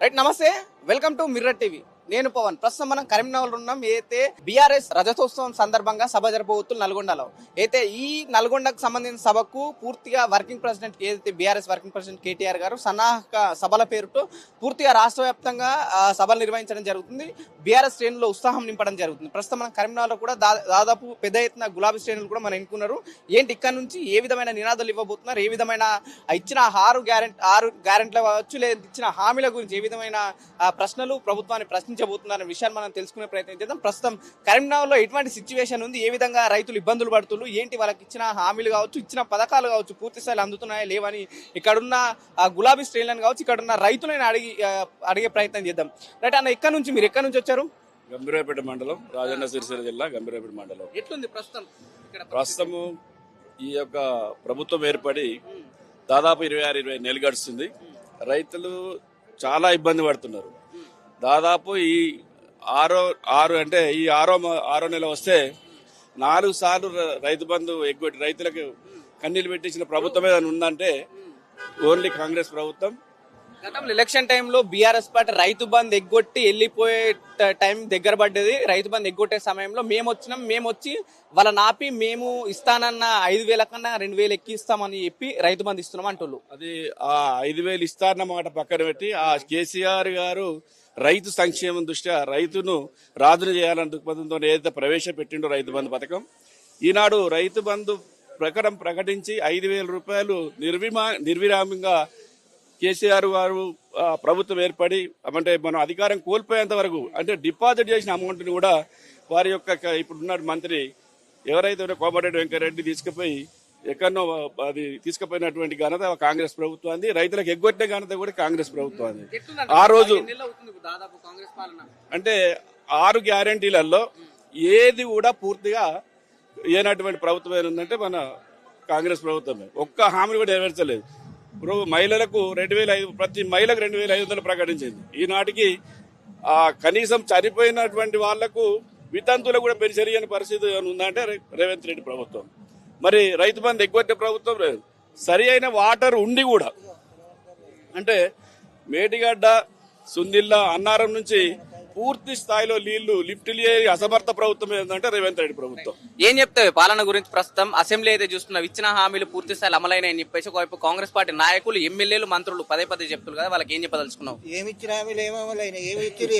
Right, నమస్తే, welcome to mirror TV. నేను పవన్. ప్రస్తుతం మనం కరీంనగర్ ఉన్నాం. అయితే బీఆర్ఎస్ రజతోత్సవం సందర్భంగా సభ జరపబోతున్న నల్గొండలో. అయితే ఈ నల్గొండకు సంబంధించిన సభకు పూర్తిగా వర్కింగ్ ప్రెసిడెంట్, ఏదైతే బీఆర్ఎస్ వర్కింగ్ ప్రెసిడెంట్ కేటీఆర్ గారు సన్నాహక సభల పేరుతో పూర్తిగా రాష్ట్ర వ్యాప్తంగా సభలు నిర్వహించడం జరుగుతుంది. బీఆర్ఎస్ శ్రేణుల్లో ఉత్సాహం నింపడం జరుగుతుంది. ప్రస్తుతం మనం కరీంనగర్లో కూడా దాదాపు పెద్ద ఎత్తున గులాబీ శ్రేణులు కూడా మనం ఎన్నుకున్నారు. ఏంటి ఇక్కడ నుంచి ఏ విధమైన నినాదాలు ఇవ్వబోతున్నారు, ఏ విధమైన ఇచ్చిన ఆరు గ్యారెంటీలు కావచ్చు, లేదా ఇచ్చిన హామీల గురించి ఏ విధమైన ప్రశ్నలు ప్రభుత్వాన్ని ప్రశ్నించబోతున్నారనే విషయాన్ని మనం తెలుసుకునే ప్రయత్నం చేద్దాం. ప్రస్తుతం కరీంనగర్లో ఎటువంటి సిచ్యువేషన్ ఉంది, ఏ విధంగా రైతులు ఇబ్బందులు పడుతున్నారు, ఏంటి వాళ్ళకి ఇచ్చిన హామీలు కావచ్చు, ఇచ్చిన పథకాలు కావచ్చు పూర్తి స్థాయిలో అందుతున్నాయా లేవని ఇక్కడున్న గులాబీ శ్రేణులను కావచ్చు, ఇక్కడున్న రైతులను అడిగే ప్రయత్నం చేద్దాం. రైట్ అన్న, ఇక్కడ నుంచి మీరు ఎక్కడి నుంచి వచ్చారు? గంభీరాపేట మండలం, రాజన్న సిరిసిల్ల జిల్లా గంభీరాపేట మండలం. ఎట్లుంది ప్రస్తుతము ఈ యొక్క ప్రభుత్వం ఏర్పడి దాదాపు 26-27 నెలలు గడుస్తుంది. రైతులు చాలా ఇబ్బంది పడుతున్నారు. దాదాపు ఈ ఆరో నెల వస్తే 4 సార్లు రైతు బంధు ఎగ్గొట్టి రైతులకు కన్నీళ్లు పెట్టించిన ప్రభుత్వం ఏదైనా ఉందంటే ఓన్లీ కాంగ్రెస్ ప్రభుత్వం. గతంలో ఎలక్షన్ టైంలో బీఆర్ఎస్ పార్టీ రైతు బంధు ఎగ్గొట్టి వెళ్ళిపోయే టైం దగ్గర పడ్డది. రైతు బంధు ఎగ్గొట్టే సమయంలో మేము వచ్చి వాళ్ళ నాపి మేము ఇస్తానన్న 5,000 కన్నా 2,000 ఎక్కిస్తామని చెప్పి రైతు బంధు ఇస్తున్నాం అంటున్నారు. అది ఆ 5,000 ఇస్తారన్న మాట పక్కన పెట్టి ఆ కేసీఆర్ గారు రైతు సంక్షేమం దృష్ట్యా రైతును రాజును చేయాలన్న దృక్పథంతో ఏదైతే ప్రవేశపెట్టిండో రైతు బంధు పథకం, ఈనాడు రైతు బంధు ప్రకటించి 5,000 రూపాయలు నిర్విరామంగా కేసీఆర్ గారు ప్రభుత్వం ఏర్పడి అంటే మనం అధికారం కోల్పోయేంత వరకు అంటే డిపాజిట్ చేసిన అమౌంట్ని కూడా వారి యొక్క ఇప్పుడున్న మంత్రి ఎవరైతే కోమటిరెడ్డి వెంకటరెడ్డి తీసుకుపోయి ఎక్కడనో అది తీసుకుపోయినటువంటి ఘనత కాంగ్రెస్ ప్రభుత్వాన్ని, రైతులకు ఎగ్గొట్టిన ఘనత కూడా కాంగ్రెస్ ప్రభుత్వాన్ని. ఆ రోజు అంటే 6 గ్యారంటీలలో ఏది కూడా పూర్తిగా ఏనటువంటి ప్రభుత్వం ఏముందంటే మన కాంగ్రెస్ ప్రభుత్వమే. ఒక్క హామీని కూడా నెరవేర్చలేదు. ఇప్పుడు మహిళలకు 2,500 ప్రతి మహిళకు 2,500 ప్రకటించింది. ఈనాటికి కనీసం చనిపోయినటువంటి వాళ్లకు వితంతులకు కూడా పెన్షన్ ఇవ్వని పరిస్థితి ఉందంటే రేవంత్ రెడ్డి ప్రభుత్వం. మరి రైతు బంధు ఎగ్గొట్టే ప్రభుత్వం లేదు. సరి అయిన వాటర్ ఉండి కూడా అంటే మేడిగడ్డ, సుందిల్ల, అన్నారం నుంచి పూర్తి స్థాయిలో నీళ్లు లిఫ్ట్లు అసమర్థ ప్రభుత్వం ఏంటంటే రేవంత్ రెడ్డి ప్రభుత్వం. ఏం చెప్తావు పాలన గురించి? ప్రస్తుతం అసెంబ్లీ అయితే చూస్తున్నాం, ఇచ్చిన హామీలు పూర్తి స్థాయిలో అమలైనాయని చెప్పేసి ఒకవైపు కాంగ్రెస్ పార్టీ నాయకులు, ఎమ్మెల్యేలు, మంత్రులు పదే చెప్తున్నారు కదా, వాళ్ళకి ఏం చెప్పదలుచుకున్నావు? ఏమి ఇచ్చిన హామీలు ఏమి అమలైనాయి,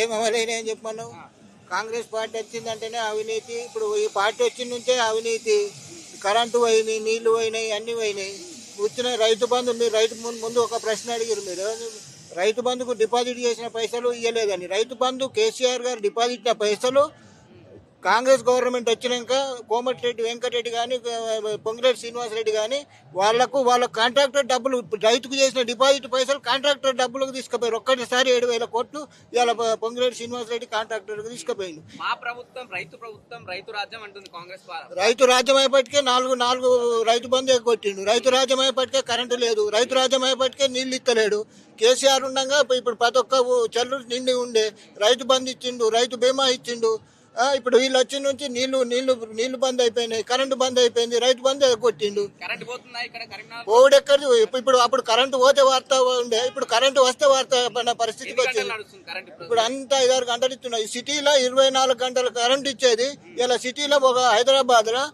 ఏమి అమలైనాయి అని చెప్పన్నావు. కాంగ్రెస్ పార్టీ వచ్చిందంటేనే అవినీతి. ఇప్పుడు ఈ పార్టీ వచ్చిన నుంచే అవినీతి, కరెంటు పోయినాయి, నీళ్లు పోయినాయి, అన్ని పోయినాయి. వచ్చిన రైతు బంధు, మీరు రైతు ముందు ఒక ప్రశ్న అడిగారు, మీరు రైతు బంధుకు డిపాజిట్ చేసిన పైసలు ఇవ్వలేదని. రైతు బంధు కేసీఆర్ గారు డిపాజిట్ చేసిన పైసలు కాంగ్రెస్ గవర్నమెంట్ వచ్చినాక కోమటిరెడ్డి వెంకటరెడ్డి కానీ, పొంగిరెడ్డి శ్రీనివాసరెడ్డి కానీ వాళ్ళ కాంట్రాక్టర్ డబ్బులు, రైతుకు చేసిన డిపాజిట్ పైసలు కాంట్రాక్టర్ డబ్బులకు తీసుకుపోయారు. ఒక్కటిసారి 7,000 కోట్లు ఇవాళ పొంగిరెడ్డి శ్రీనివాసరెడ్డి కాంట్రాక్టర్కి తీసుకుపోయింది. మా ప్రభుత్వం రైతు రాజ్యం అంటుంది కాంగ్రెస్. రైతు రాజ్యం అయ్యేపటికే 4 రైతు బంధు ఎగ్గొట్టిండు. రైతు రాజ్యం అయ్యేపటికే కరెంటు లేదు. రైతు రాజ్యం అయ్యేపటికే నీళ్లు ఇస్తలేడు. కేసీఆర్ ఉండగా ఇప్పుడు ప్రతి ఒక్క చెల్లు నిండి ఉండే రైతు బంధు ఇచ్చిండు, రైతు బీమా ఇచ్చిండు. ఇప్పుడు వీళ్ళు వచ్చిన నుంచి నీళ్లు బంద్ అయిపోయినాయి, కరెంటు బంద్ అయిపోయింది, రైతు బంద్ కొట్టిండు. కోవిడ్ ఎక్కడ అప్పుడు కరెంటు పోతే వార్త ఉండే, ఇప్పుడు కరెంటు వస్తే వార్త పరిస్థితికి వచ్చింది. ఇప్పుడు అంతా 5-6 గంటలు ఇస్తున్నాయి. సిటీలో 24 గంటలు కరెంటు ఇచ్చేది ఇలా సిటీలో ఒక హైదరాబాద్ లో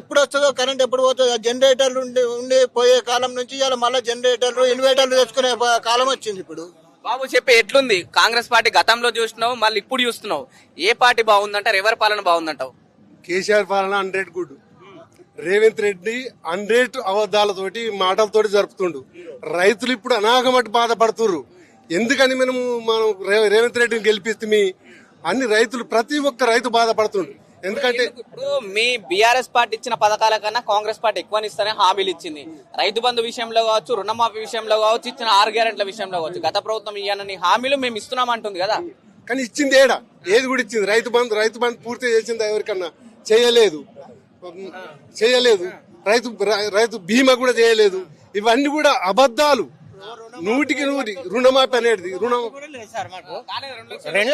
ఎప్పుడు వస్తుందో కరెంట్ ఎప్పుడు పోతుందో జనరేటర్లు ఉండి పోయే కాలం నుంచి ఇలా మళ్ళీ జనరేటర్లు, ఇన్వర్టర్లు తెచ్చుకునే కాలం వచ్చింది. ఇప్పుడు బాబు చెప్పే ఎట్లుంది కాంగ్రెస్ పార్టీ? గతంలో చూసినావు, మళ్ళీ ఇప్పుడు చూస్తున్నావు. ఏ పార్టీ బాగుందంటారు? ఎవరి పాలన బాగుందంటావు? కేసీఆర్ పాలన 100 గుడ్. రేవంత్ రెడ్డి 100 అబద్ధాలతోటి, మాటలతోటి జరుపుతుండు. రైతులు ఇప్పుడు అనాగమట్టి బాధపడుతుర్రు. ఎందుకని మనం రేవంత్ రెడ్డిని గెలిపిస్తే అన్ని రైతులు, ప్రతి ఒక్క రైతు బాధపడుతుండు. ఎందుకంటే ఇప్పుడు మీ బీఆర్ఎస్ పార్టీ ఇచ్చిన పథకాల కన్నా కాంగ్రెస్ పార్టీ ఎక్కువ ఇస్తానే హామీలు ఇచ్చింది. రైతు బంధు విషయంలో కావచ్చు, రుణమాఫీ విషయంలో కావచ్చు, ఇచ్చిన 6 గ్యారెంట్ల విషయంలో కావచ్చు. గత ప్రభుత్వం ఇవ్వనని హామీలు మేము ఇస్తున్నాం అంటుంది కదా, కానీ ఇచ్చింది ఏది కూడా ఇచ్చింది? రైతు బంధు పూర్తి చేసింది ఎవరికన్నా? చేయలేదు. రైతు బీమా కూడా చేయలేదు. ఇవన్నీ కూడా అబద్ధాలు. 100కి 100. రుణమాఫీ అనేది 2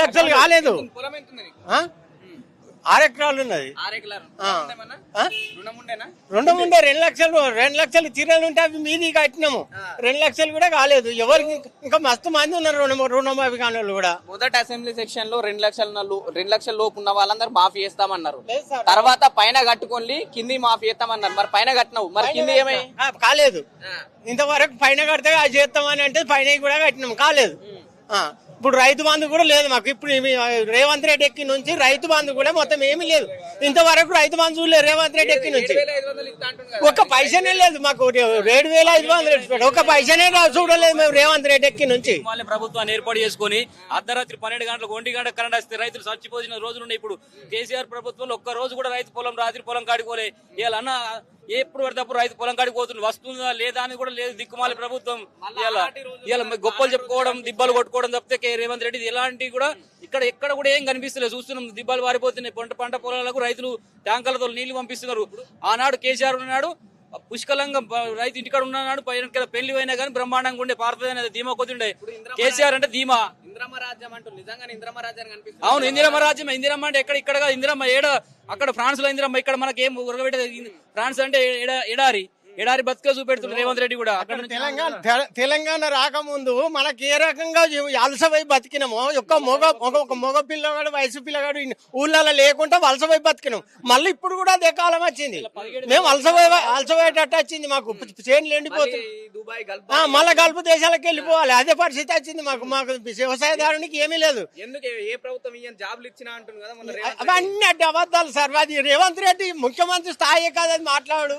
లక్షలు కాలేదు. 6 ఎకరాలు ఉన్నది. 6 ఎకరాలు ఆ. రుణం ఉండేనా? 2 లక్షలు తీరాలు ఉంటే అవి మీది కట్టినాము. 2 లక్షలు కూడా కాలేదు ఎవరికి. ఇంకా మస్తు మంది ఉన్నారు రుణమాఫీ కాని వాళ్ళు కూడా. మొదటి అసెంబ్లీ సెక్షన్ లో 2 లక్షల లోపు ఉన్న వాళ్ళందరూ మాఫీ చేస్తామన్నారు. లేదు సార్. తర్వాత పైన కట్టుకొని కింది మాఫీ చేస్తామన్నారు. మరి పైన కట్టినావు, మరి కింది ఏమై? కాలేదు. ఇంతవరకు పైన కడితే అది చేస్తామని అంటే పైన కూడా కట్టినాము, కాలేదు. ఇప్పుడు రైతు బంధు కూడా లేదు మాకు. ఇప్పుడు రేవంత్ రెడ్డి ఎక్కి నుంచి రైతు బంధు కూడా మొత్తం ఏమీ లేదు. ఇంతవరకు రైతు బంధు చూడలేదు రేవంత్ రెడ్డి ఎక్కి నుంచి. 7,500 ఇస్తా అంటుండు కదా. ఒక్క పైసనే లేదు మాకు. 7,500 ఒక్క పైసనే చూడలేదు మేము రేవంత్ రెడ్డి ఎక్కి నుంచి. ప్రభుత్వాన్ని ఏర్పాటు చేసుకుని అర్ధరాత్రి 12 గంటలకు 1 గంట కరెంట్ వస్తే రైతులు చచ్చిపోయిన రోజులున్నాయి. ఇప్పుడు కేసీఆర్ ప్రభుత్వంలో ఒక్క రోజు కూడా రైతు పొలం రాత్రి పొలం కాడిపోలే. ఇవాళ అన్న ఎప్పుడు పడితే రైతు పొలం కాడికి పోతుంది, వస్తుందా లేదా అని కూడా లేదు. దిక్కుమాలి ప్రభుత్వం ఇలా గొప్పలు చెప్పుకోవడం, దిబ్బలు కొట్టుకోవడం తప్పితే రేవంత్ రెడ్డి ఎలాంటి కూడా ఎక్కడ కూడా ఏం కనిపిస్తలేదు. చూస్తున్నాం దిబ్బలు వారిపోతున్నాయి. పంట పొలాలకు రైతులు ట్యాంకర్లతో నీళ్లు పంపిస్తున్నారు. ఆనాడు కేసీఆర్ ఉన్నాడు పుష్కలంగా రైతు ఇంటికాడ ఉన్నాడు. పైన పెళ్లి అయినా కానీ బ్రహ్మాండంగా ఉండే పారుతుంది ధీమా కొద్దిండే. కేసీఆర్ అంటే ధీమా. ఇంద్రమ్మ రాజ్యం అంటూ నిజంగా ఇంద్రమ్మ రాజ్యం కనిపిస్తుంది. అవును, ఇందిరమ్మ రాజ్యం. ఇందిరమ్మ అంటే ఇక్కడ ఇందిరమ్మ ఏడ అక్కడ ఫ్రాన్స్ లో ఇందిరమ్మ, ఇక్కడ మనకి ఏం ఉరగబెట్టేది. ఫ్రాన్స్ అంటే ఎడారి బతుక చూపెడుతుంది రేవంత్ రెడ్డి కూడా. అక్కడ తెలంగాణ రాకముందు మనకి ఏ రకంగా అలసవై బతికినామో ఒక మగ పిల్లగాడు వయసు పిల్లగాడు ఊళ్ళలో లేకుండా వలసవై బతికినాం. మళ్ళీ ఇప్పుడు కూడా అదే కాలం వచ్చింది. మేము అలసపోయేటట్టు వచ్చింది మాకు. చేనులు ఎండిపోతుంది. మళ్ళీ గల్ఫ్ దేశాలకు వెళ్ళిపోవాలి. అదే పరిస్థితి వచ్చింది మాకు. వ్యవసాయదారునికి ఏమీ లేదు. ఎందుకు ఏ ప్రభుత్వం జాబ్లు ఇచ్చినా అంటుంది కదా మొన్న. అవన్నీ అడ్డు అబద్ధాలు సార్. అది రేవంత్ రెడ్డి ముఖ్యమంత్రి స్థాయి కాదు అది మాట్లాడు.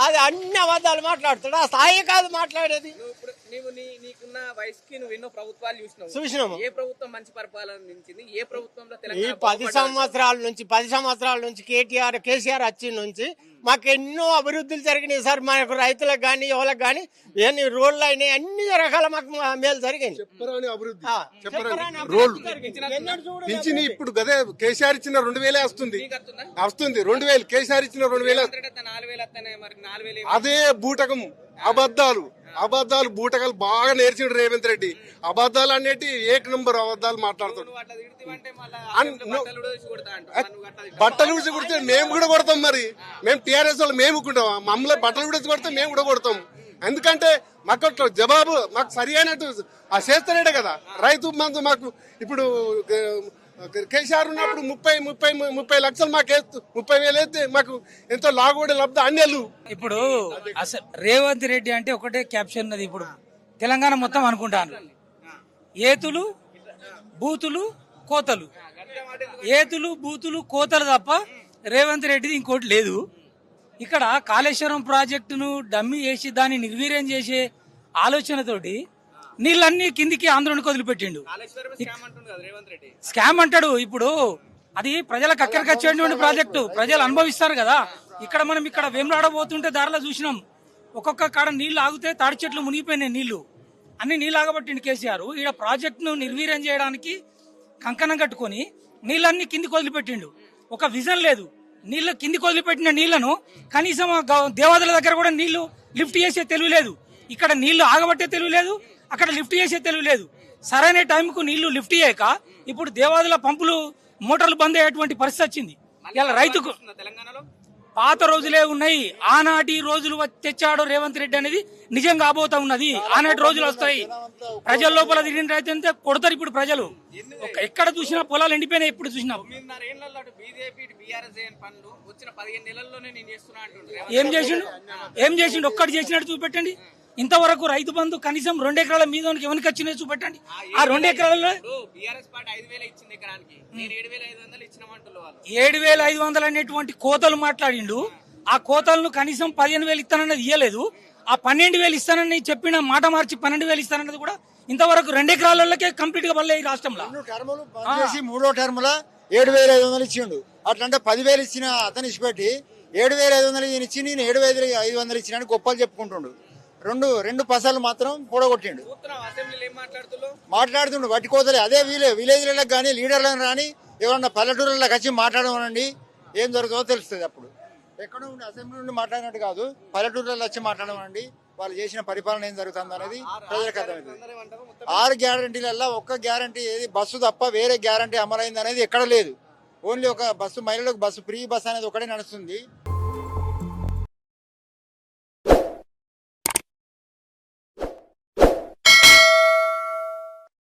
అది అన్ని అబద్ధాలు మాట్లాడుతాడు. ఆ స్థాయి కాదు మాట్లాడేది. నీకున్న వయసుకి నువ్వు ఎన్నో ప్రభుత్వాలు చూసినాము. ఏ ప్రభుత్వం మంచి పరిపాలన అందించింది? ఏ ప్రభుత్వంలో ఈ 10 సంవత్సరాల నుంచి కేసీఆర్ వచ్చిన నుంచి మాకు ఎన్నో అభివృద్ధులు జరిగినాయి సార్. మనకు రైతులకు కానీ ఎవరికి కానీ ఎన్ని రోడ్లు అయినాయి, అన్ని రకాల మాకు మేలు జరిగింది. పింఛని ఇప్పుడు గదే కేసీఆర్ ఇచ్చిన 2,000 వస్తుంది. 2,000 కేసీఆర్ ఇచ్చిన 2,000. అదే బూటకం. అబద్ధాలు బూటకాలు బాగా నేర్చిండు రేవంత్ రెడ్డి. అబద్ధాలు అనేటి 1 నంబర్ అబద్ధాలు మాట్లాడుతాడు. బట్టలు ఉడిచి కొడితే మేము కూడా కొడతాం. మరి మేము టీఆర్ఎస్ వాళ్ళు మేము ఊకుంటాం. మమ్మల్ని బట్టలు ఉడిచి కొడితే మేము కూడా కొడతాం. ఎందుకంటే మాకు జవాబు మాకు సరి అయినట్టు చేస్తాడే కదా. రైతు మందు మాకు ఇప్పుడు కేసీఆర్ ఉన్నప్పుడు 30 లక్షలు మాకు 30,000 వేస్తే మాకు ఎంతో లాగోడి లబ్ధ అన్నేళ్ళు. ఇప్పుడు రేవంత్ రెడ్డి అంటే ఒకటే క్యాప్షన్ ఉన్నది. ఇప్పుడు తెలంగాణ మొత్తం అనుకుంటాను ఏతులు బూతులు కోతలు, ఏతులు బూతులు కోతలు తప్ప రేవంత్ రెడ్డిది ఇంకోటి లేదు. ఇక్కడ కాళేశ్వరం ప్రాజెక్టును డమ్మీ చేసి దాన్ని నిర్వీర్యం చేసే ఆలోచనతోటి నీళ్ళన్నీ కిందికి ఆంధ్రానికి వదిలిపెట్టిండు. స్కామ్ అంటాడు. ఇప్పుడు అది ప్రజలకు అక్కడికి వచ్చేటువంటి ప్రాజెక్టు, ప్రజలు అనుభవిస్తారు కదా. ఇక్కడ వేములాడ పోతుంటే దారిలో చూసినాం. ఒక్కొక్క కాడ నీళ్లు ఆగితే తాడి చెట్లు మునిగిపోయినాయి. అన్ని నీళ్ళు ఆగబట్టిండు కేసీఆర్. ఈడ ప్రాజెక్టును నిర్వీర్యం చేయడానికి కంకణం కట్టుకొని నీళ్ళన్ని కిందికి వదిలిపెట్టిండు. ఒక విజన్ లేదు. నీళ్ళు కిందికి వదిలిపెట్టిన నీళ్లను కనీసం దేవాదుల దగ్గర కూడా నీళ్లు లిఫ్ట్ చేసే తెలివి లేదు. ఇక్కడ నీళ్లు ఆగబట్టే తెలివి లేదు, అక్కడ లిఫ్ట్ చేసే తెలివి లేదు. సరైన టైంకు నీళ్లు లిఫ్ట్ చేయక ఇప్పుడు దేవాదుల పంపులు మోటార్లు బంద్ అయ్యేటువంటి పరిస్థితి వచ్చింది. ఇలా రైతుకు తెలంగాణలో పాత రోజులే ఉన్నాయి. ఆనాటి రోజులు తెచ్చాడు రేవంత్ రెడ్డి అనేది నిజం కాబోతా ఉన్నది. ఆనాటి రోజులు వస్తాయి. ప్రజల లోపల తిరిగిన రైతు అంతే కొడతారు. ఇప్పుడు ప్రజలు ఎక్కడ చూసినా పొలాలు ఎండిపోయినాయి. ఇప్పుడు చూసినా ఏం చేసిండు ఒక్కటి చేసినట్టు చూపెట్టండి. ఇంతవరకు రైతు బంధు కనీసం 2 ఎకరాల మీద ఎవరికి వచ్చినాయి చూపెట్టండి. ఆ 2 ఎకరాలలో 7,500 అనేటువంటి కోతలు మాట్లాడిండు. ఆ కోతలను కనీసం 15,000 ఇస్తానన్నది ఇయ్యలేదు. ఆ 12,000 ఇస్తానని చెప్పిన మాట మార్చి 12,000 ఇస్తానన్నది కూడా ఇంతవరకు 2 ఎకరాలకే కంప్లీట్ గా పడలేదు ఈ రాష్ట్రంలో. 3వ టర్మ్ లో 7,500 ఇచ్చిండు. అట్లంటే 10,000 ఇచ్చిన అతను ఇచ్చిపెట్టి 7,500 ఇచ్చి నేను 7,500 ఇచ్చిన గొప్పలు చెప్పుకుంటుండు. రెండు పసాలు మాత్రం కూడగొట్టిండు. మాట్లాడుతుండు వట్టి కోతలే. అదే విలేజ్లకు కానీ లీడర్లను కానీ ఎవరన్నా పల్లెటూరులకు వచ్చి మాట్లాడమనండి, ఏం జరుగుతుందో తెలుస్తుంది. అప్పుడు ఎక్కడో ఉండి అసెంబ్లీ నుండి మాట్లాడినట్టు కాదు, పల్లెటూరులలో వచ్చి మాట్లాడమనండి. వాళ్ళు చేసిన పరిపాలన ఏం జరుగుతుంది అనేది ప్రజలకు అర్థమవుతుంది. 6 గ్యారంటీలలో ఒక్క గ్యారంటీ ఏది బస్సు తప్ప వేరే గ్యారంటీ అమలైంది అనేది ఎక్కడ లేదు. ఓన్లీ ఒక బస్సు, మహిళలకు బస్సు, ఫ్రీ బస్ అనేది ఒకటే నడుస్తుంది.